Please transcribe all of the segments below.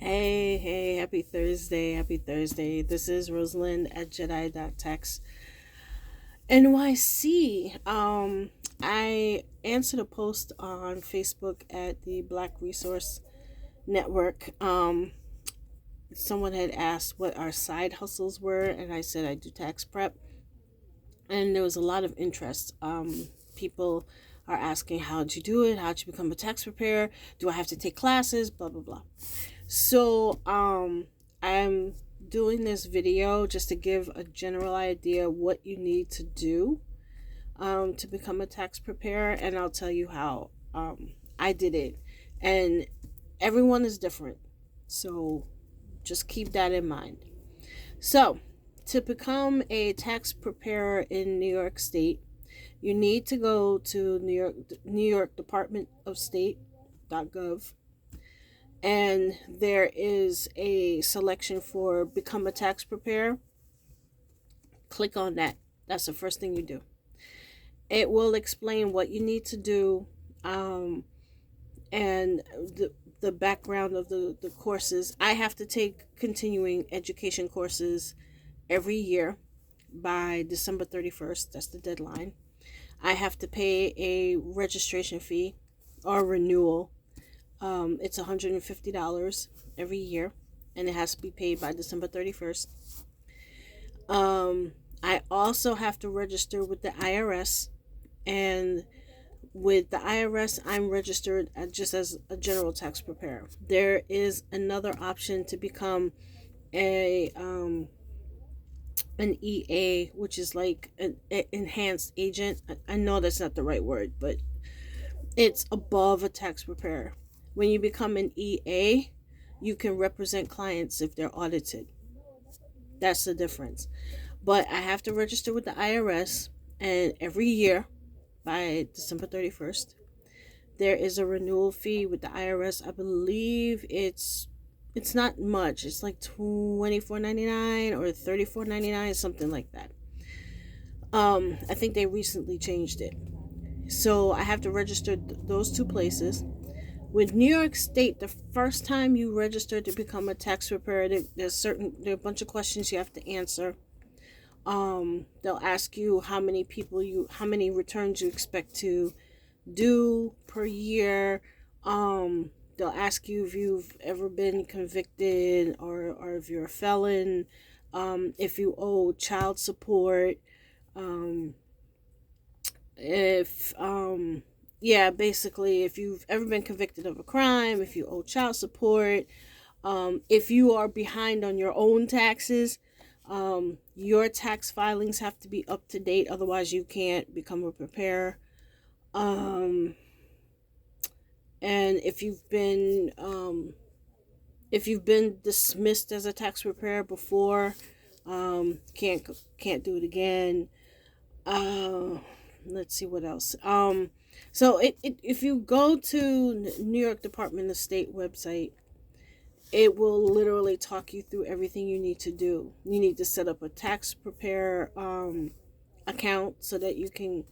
Hey, happy Thursday, happy Thursday. This is Rosalind at Jedi.Tax NYC. I answered a post on Facebook at the Black Resource Network. Someone had asked what our side hustles were, and I said I do tax prep, and there was a lot of interest. People are asking, how'd you do it? How'd you become a tax preparer? Do I have to take classes? Blah, blah, blah. So, I'm doing this video just to give a general idea what you need to do to become a tax preparer, and I'll tell you how I did it. And everyone is different, so just keep that in mind. So, to become a tax preparer in New York State, you need to go to New York Department of State.gov, and there is a selection for become a tax preparer. Click on that. That's the first thing you do. It will explain what you need to do, and the background of the courses. I have to take continuing education courses every year by December 31st. That's the deadline. I have to pay a registration fee or renewal. It's $150 every year, and it has to be paid by December 31st. I also have to register with the IRS, and with the IRS, I'm registered just as a general tax preparer. There is another option to become a an EA, which is like an enhanced agent. I know that's not the right word, but it's above a tax preparer. When you become an EA, you can represent clients if they're audited. That's the difference. But I have to register with the IRS, and every year by December 31st, there is a renewal fee with the IRS. I believe it's not much. It's like $24.99 or $34.99, something like that. I think they recently changed it. So I have to register those two places. With New York State, the first time you register to become a tax preparer, there are a bunch of questions you have to answer. They'll ask you how many returns you expect to do per year. They'll ask you if you've ever been convicted or if you're a felon, if you owe child support, if yeah, basically if you've ever been convicted of a crime, if you owe child support, if you are behind on your own taxes. Your tax filings have to be up to date, otherwise you can't become a preparer. And if you've been dismissed as a tax preparer before, can't do it again. Let's see what else. So if you go to New York Department of State website, it will literally talk you through everything you need to do. You need to set up a tax preparer account so that you can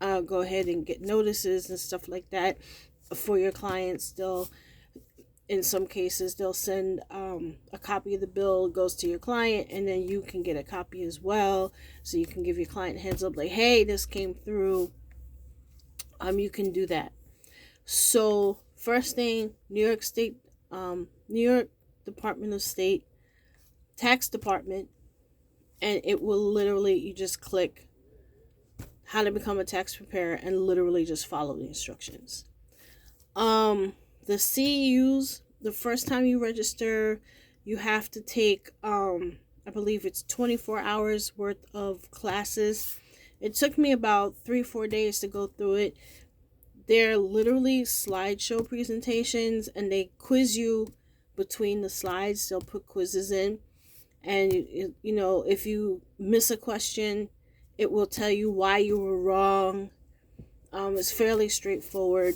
go ahead and get notices and stuff like that for your clients. In some cases, they'll send a copy of the bill, goes to your client, and then you can get a copy as well, so you can give your client heads up like, hey, this came through. You can do that. So first thing, New York Department of State, Tax Department, and it will literally, you just click how to become a tax preparer and literally just follow the instructions. The CEUs, the first time you register, you have to take, I believe it's 24 hours worth of classes. It took me about 3-4 days to go through it. They're literally slideshow presentations, and they quiz you between the slides. They'll put quizzes in, and if you miss a question, it will tell you why you were wrong. It's fairly straightforward.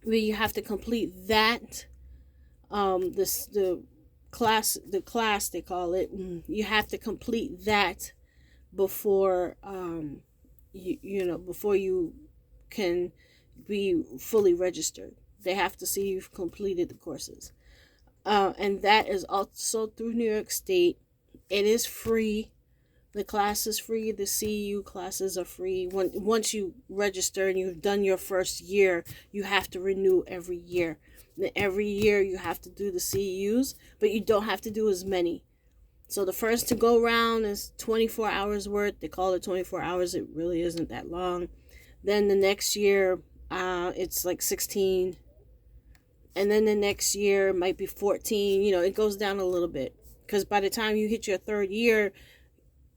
You have to complete that. The class they call it. You have to complete that before before you can be fully registered. They have to see you've completed the courses. And that is also through New York State. It is free. The class is free. The CEU classes are free. Once you register and you've done your first year, you have to renew every year. And every year you have to do the CEUs, but you don't have to do as many. So the first to go round is 24 hours worth. They call it 24 hours. It really isn't that long. Then the next year, it's like 16. And then the next year might be 14. It goes down a little bit. Because by the time you hit your third year,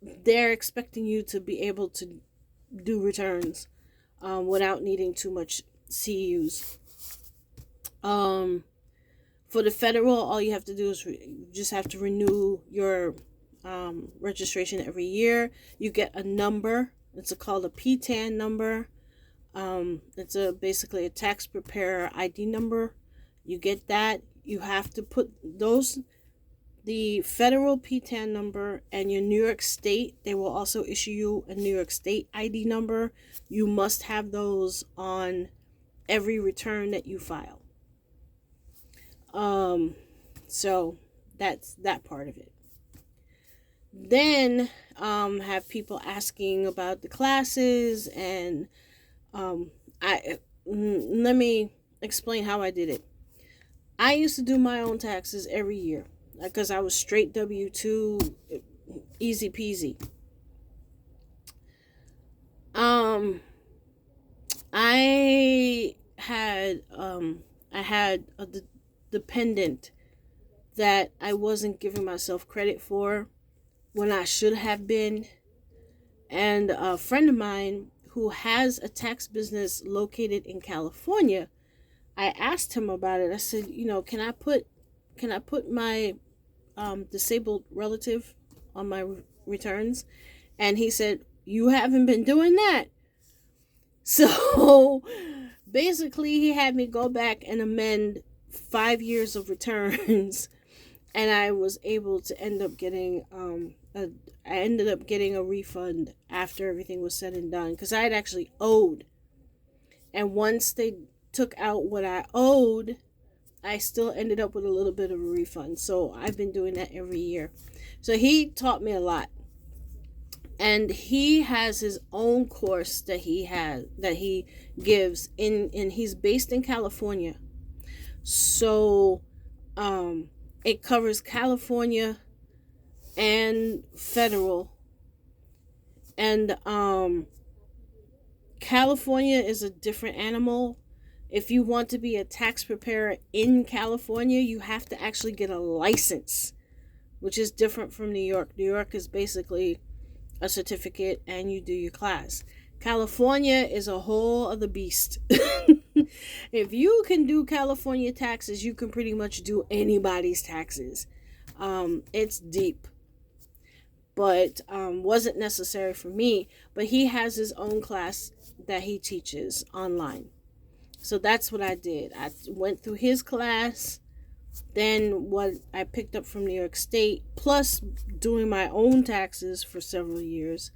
they're expecting you to be able to do returns without needing too much CEUs. For the federal, all you have to do is just have to renew your registration every year. You get a number. It's called a PTAN number. It's basically a tax preparer ID number. You get that. You have to put the federal PTAN number and your New York State. They will also issue you a New York State ID number. You must have those on every return that you file. So that's that part of it. Then have people asking about the classes, and let me explain how I did it. I used to do my own taxes every year because I was straight W-2, easy peasy. I had a dependent that I wasn't giving myself credit for when I should have been. And a friend of mine who has a tax business located in California, I asked him about it. I said, can I put my disabled relative on my returns? And he said, you haven't been doing that. So basically he had me go back and amend 5 years of returns, and I was able to end up getting a refund after everything was said and done, because I had actually owed, and once they took out what I owed, I still ended up with a little bit of a refund. So I've been doing that every year. So he taught me a lot, and he has his own course that he gives and he's based in California. So it covers California and federal. And California is a different animal. If you want to be a tax preparer in California, you have to actually get a license, which is different from New York. New York is basically a certificate and you do your class. California is a whole other beast. If you can do California taxes, you can pretty much do anybody's taxes. It's deep, but wasn't necessary for me. But he has his own class that he teaches online. So that's what I did. I went through his class, then what I picked up from New York State, plus doing my own taxes for several years,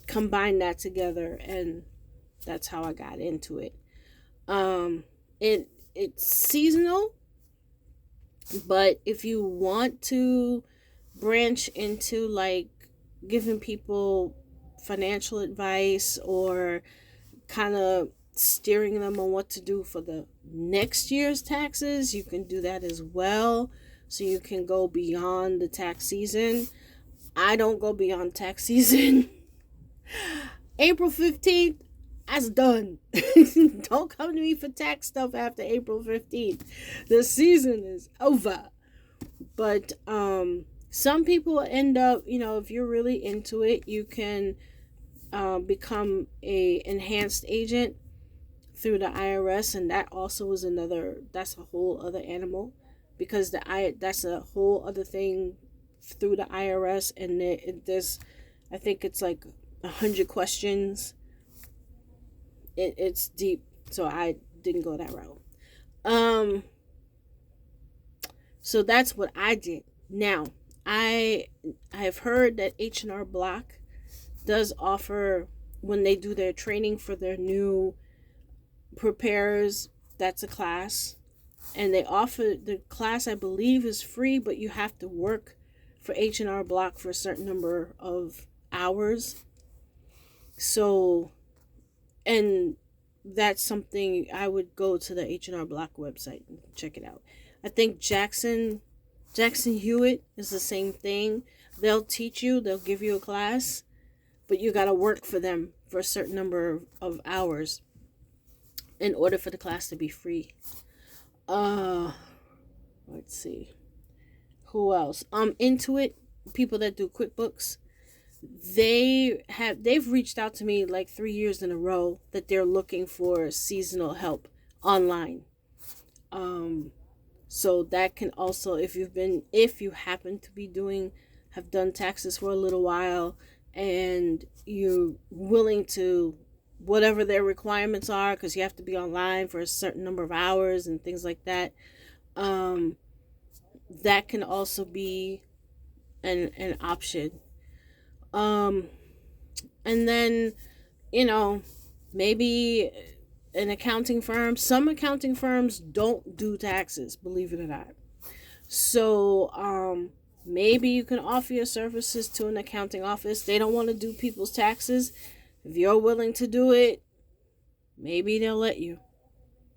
combined that together, and that's how I got into it. It's seasonal, but if you want to branch into like giving people financial advice or kind of steering them on what to do for the next year's taxes, you can do that as well. So you can go beyond the tax season. I don't go beyond tax season. April 15th, that's done. Don't come to me for tax stuff after April 15th. The season is over. But some people end up, if you're really into it, you can become a enhanced agent through the IRS, and that also is that's a whole other animal, because that's a whole other thing through the IRS, and there's, I think it's like 100 questions. It's deep, so I didn't go that route. So that's what I did. Now, I have heard that H&R Block does offer, when they do their training for their new preparers, that's a class. And they offer the class, I believe, is free, but you have to work for H&R Block for a certain number of hours. So, and that's something I would go to the H&R Block website and check it out. I think Jackson Hewitt is the same thing. They'll teach you, they'll give you a class, but you got to work for them for a certain number of hours in order for the class to be free. Let's see. Who else? Intuit, people that do QuickBooks, they've reached out to me like 3 years in a row that they're looking for seasonal help online. So that can also, if you happen to have done taxes for a little while and you're willing to, whatever their requirements are, because you have to be online for a certain number of hours and things like that, that can also be an option. And then, maybe an accounting firm. Some accounting firms don't do taxes, believe it or not. So, maybe you can offer your services to an accounting office. They don't want to do people's taxes. If you're willing to do it, maybe they'll let you.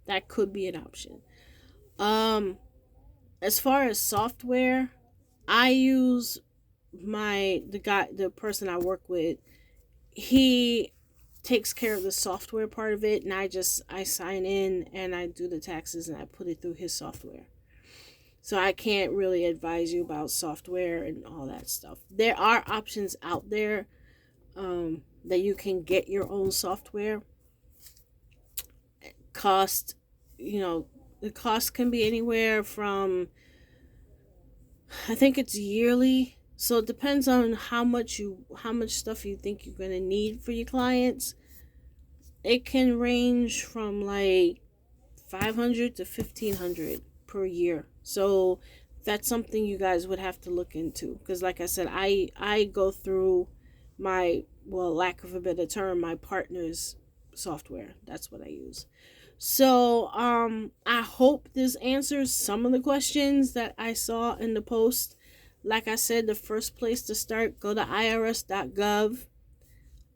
That could be an option. As far as software, I use the person I work with. He takes care of the software part of it, and I sign in and I do the taxes and I put it through his software. So I can't really advise you about software and all that stuff. There are options out there that you can get your own software. The cost can be anywhere from, I think it's yearly. So it depends on how much stuff you think you're going to need for your clients. It can range from like $500 to $1,500 per year. So that's something you guys would have to look into, because like I said, I go through my, well, lack of a better term, my partner's software. That's what I use. So I hope this answers some of the questions that I saw in the post. Like I said, the first place to start, go to irs.gov.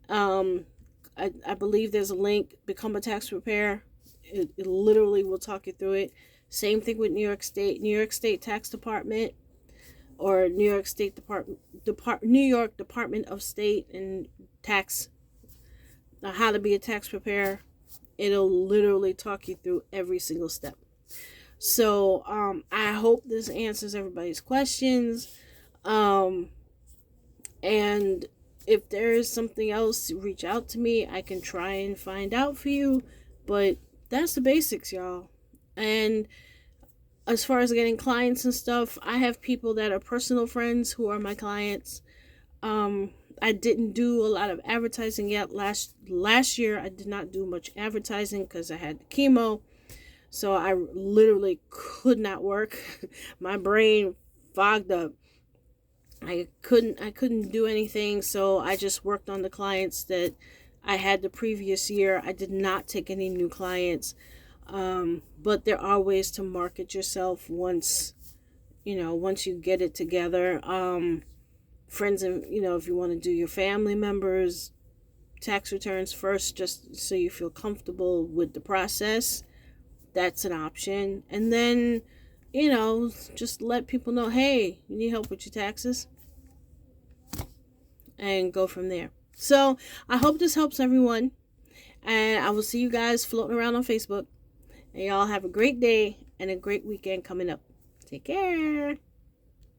I believe there's a link, become a tax preparer. It literally will talk you through it. Same thing with New York State Tax Department, or New York Department of State and Tax, how to be a tax preparer. It'll literally talk you through every single step. So I hope this answers everybody's questions. And if there is something else, reach out to me. I can try and find out for you. But that's the basics, y'all. And as far as getting clients and stuff, I have people that are personal friends who are my clients. I didn't do a lot of advertising yet. Last year, I did not do much advertising because I had chemo. So I literally could not work. My brain fogged up. I couldn't do anything. So I just worked on the clients that I had the previous year. I did not take any new clients. But there are ways to market yourself once you get it together. Friends, and if you want to do your family members' tax returns first, just so you feel comfortable with the process, that's an option. And then, just let people know, hey, you need help with your taxes, and go from there. So I hope this helps everyone, and I will see you guys floating around on Facebook. And y'all have a great day and a great weekend coming up. Take care.